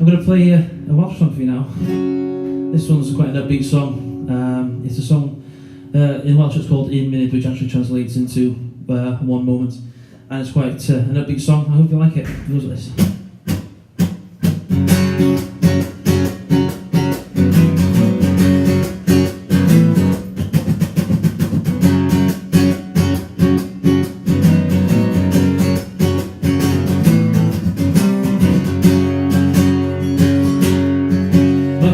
going to play a Welsh song for you now. This one's quite an upbeat song. It's a song in Welsh. It's called Un Munud, which actually translates into one moment, and it's quite an upbeat song. I hope you like it. It goes like this.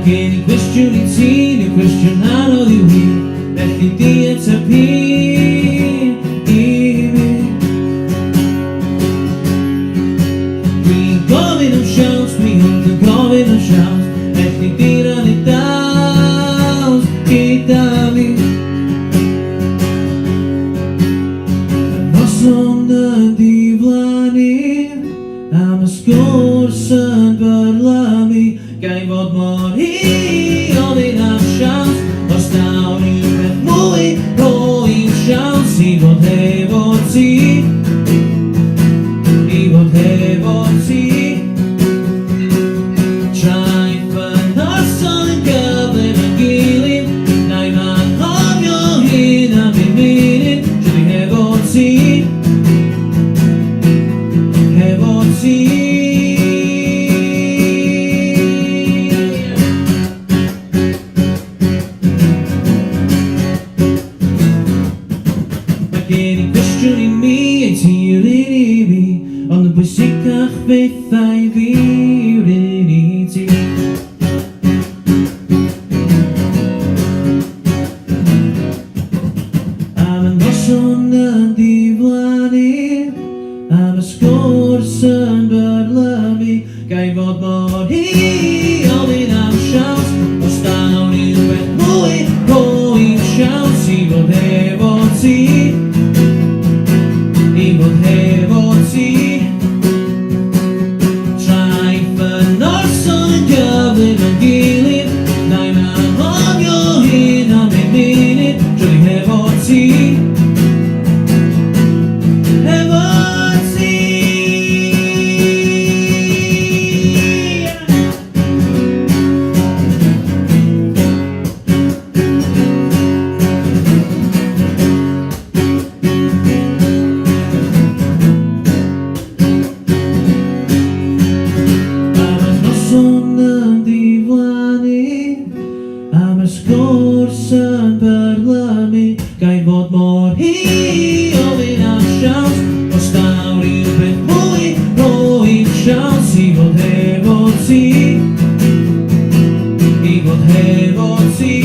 Gen i cwestiwn I ti, neu cwestiwn anodd I wi, felly di ateb I mi. Dwi'n gofyn am siawns, dwi ond yn gofyn am siawns, felly di rannu daws gyda fi. Y noson yn diflannu, am y sgwrs yn byrlymu, gai fod mor hi ofyn am siawns, os daw rhywbeth mwy rwy'n siawns I fod hefo ti, I fod hefo ti. Traeth fy noson yn gyflym yn gilydd, na'i'n anghofio hyn am un munud, dwi hefo ti, hefo ti. Gen I cwestiwn I mi, ein tir I fi, ond yn bwysicach bethau fi yw'r un I ti. Am y noson yn diflannu, am y sgwrs yn byrlymu, gai fod mor hi ofyn am siawns, os daw rhywbeth mwy rwy'n siawns I fod hefo ti, I fod hefo ti. Traeth fy noson yn gyflym yn gilydd, na'i'n anghofio hyn am un munud, dwi hefo ti, hefo ti. Am y sgwrs yn byrlymu, gai fod mor hi ofyn am siawns, os daw rhywbeth mwy rwy'n siawns I fod hefo ti, I fod hefo ti.